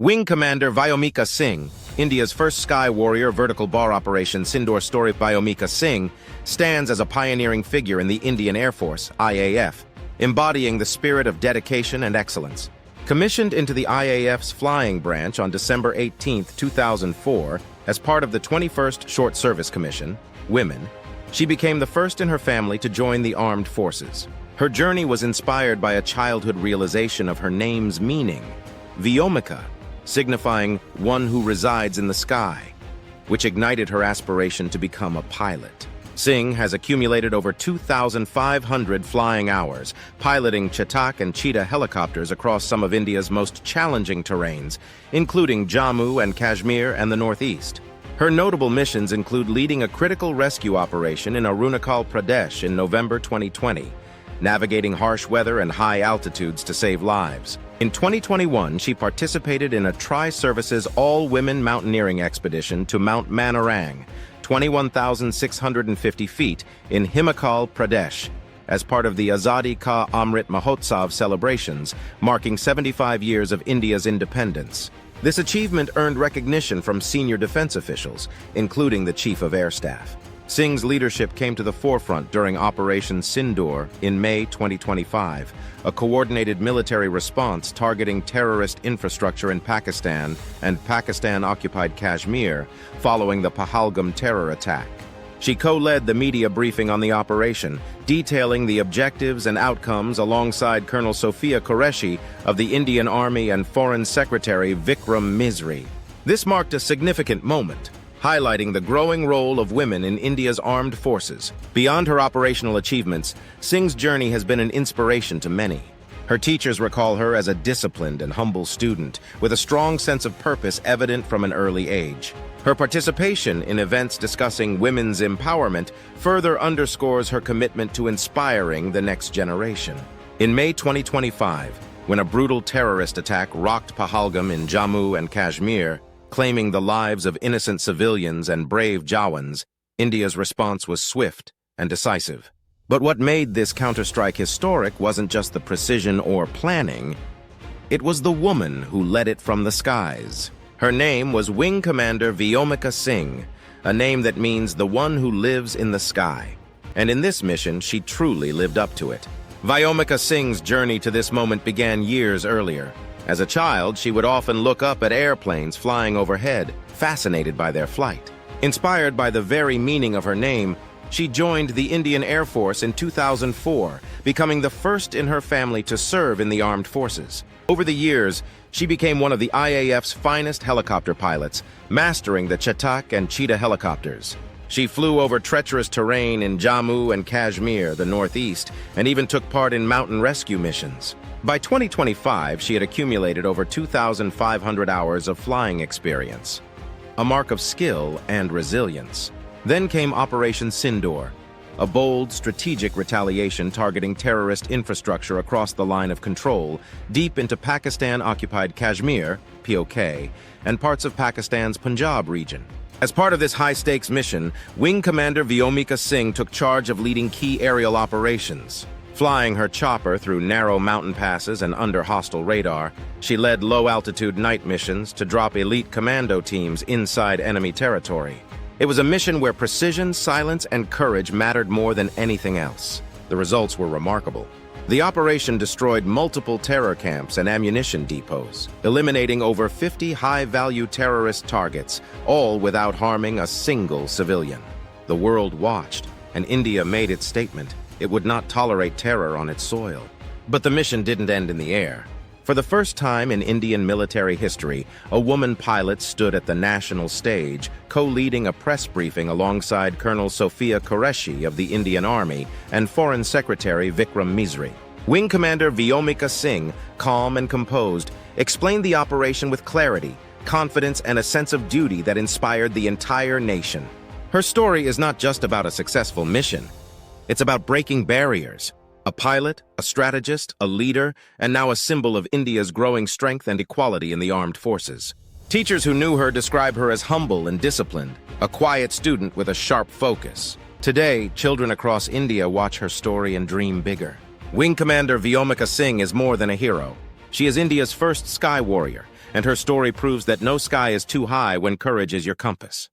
Wing Commander Vyomika Singh, India's first sky warrior vertical bar Operation Sindoor story. Vyomika Singh stands as a pioneering figure in the Indian Air Force, IAF, embodying the spirit of dedication and excellence. Commissioned into the IAF's flying branch on December 18, 2004, as part of the 21st Short Service Commission, Women, she became the first in her family to join the armed forces. Her journey was inspired by a childhood realization of her name's meaning, Vyomika, signifying one who resides in the sky, which ignited her aspiration to become a pilot. Singh has accumulated over 2,500 flying hours, piloting Chetak and Cheetah helicopters across some of India's most challenging terrains, including Jammu and Kashmir and the Northeast. Her notable missions include leading a critical rescue operation in Arunachal Pradesh in November 2020, navigating harsh weather and high altitudes to save lives. In 2021, she participated in a Tri-Services all-women mountaineering expedition to Mount Manarang, 21,650 feet, in Himachal Pradesh, as part of the Azadi Ka Amrit Mahotsav celebrations, marking 75 years of India's independence. This achievement earned recognition from senior defense officials, including the Chief of Air Staff. Singh's leadership came to the forefront during Operation Sindoor in May 2025, a coordinated military response targeting terrorist infrastructure in Pakistan and Pakistan-occupied Kashmir following the Pahalgam terror attack. She co-led the media briefing on the operation, detailing the objectives and outcomes alongside Colonel Sophia Qureshi of the Indian Army and Foreign Secretary Vikram Misri. This marked a significant moment, highlighting the growing role of women in India's armed forces. Beyond her operational achievements, Singh's journey has been an inspiration to many. Her teachers recall her as a disciplined and humble student, with a strong sense of purpose evident from an early age. Her participation in events discussing women's empowerment further underscores her commitment to inspiring the next generation. In May 2025, when a brutal terrorist attack rocked Pahalgam in Jammu and Kashmir, claiming the lives of innocent civilians and brave Jawans, India's response was swift and decisive. But what made this counterstrike historic wasn't just the precision or planning, it was the woman who led it from the skies. Her name was Wing Commander Vyomika Singh, a name that means the one who lives in the sky. And in this mission, she truly lived up to it. Vyomika Singh's journey to this moment began years earlier. As a child, she would often look up at airplanes flying overhead, fascinated by their flight. Inspired by the very meaning of her name, she joined the Indian Air Force in 2004, becoming the first in her family to serve in the armed forces. Over the years, she became one of the IAF's finest helicopter pilots, mastering the Chetak and Cheetah helicopters. She flew over treacherous terrain in Jammu and Kashmir, the Northeast, and even took part in mountain rescue missions. By 2025, she had accumulated over 2,500 hours of flying experience, a mark of skill and resilience. Then came Operation Sindoor, a bold, strategic retaliation targeting terrorist infrastructure across the line of control, deep into Pakistan-occupied Kashmir, POK, and parts of Pakistan's Punjab region. As part of this high-stakes mission, Wing Commander Vyomika Singh took charge of leading key aerial operations. Flying her chopper through narrow mountain passes and under hostile radar, she led low-altitude night missions to drop elite commando teams inside enemy territory. It was a mission where precision, silence, and courage mattered more than anything else. The results were remarkable. The operation destroyed multiple terror camps and ammunition depots, eliminating over 50 high-value terrorist targets, all without harming a single civilian. The world watched, and India made its statement. It would not tolerate terror on its soil. But the mission didn't end in the air. For the first time in Indian military history, a woman pilot stood at the national stage, co-leading a press briefing alongside Colonel Sophia Qureshi of the Indian Army and Foreign Secretary Vikram Misri. Wing Commander Vyomika Singh, calm and composed, explained the operation with clarity, confidence, and a sense of duty that inspired the entire nation. Her story is not just about a successful mission. It's about breaking barriers. A pilot, a strategist, a leader, and now a symbol of India's growing strength and equality in the armed forces. Teachers who knew her describe her as humble and disciplined, a quiet student with a sharp focus. Today, children across India watch her story and dream bigger. Wing Commander Vyomika Singh is more than a hero. She is India's first sky warrior, and her story proves that no sky is too high when courage is your compass.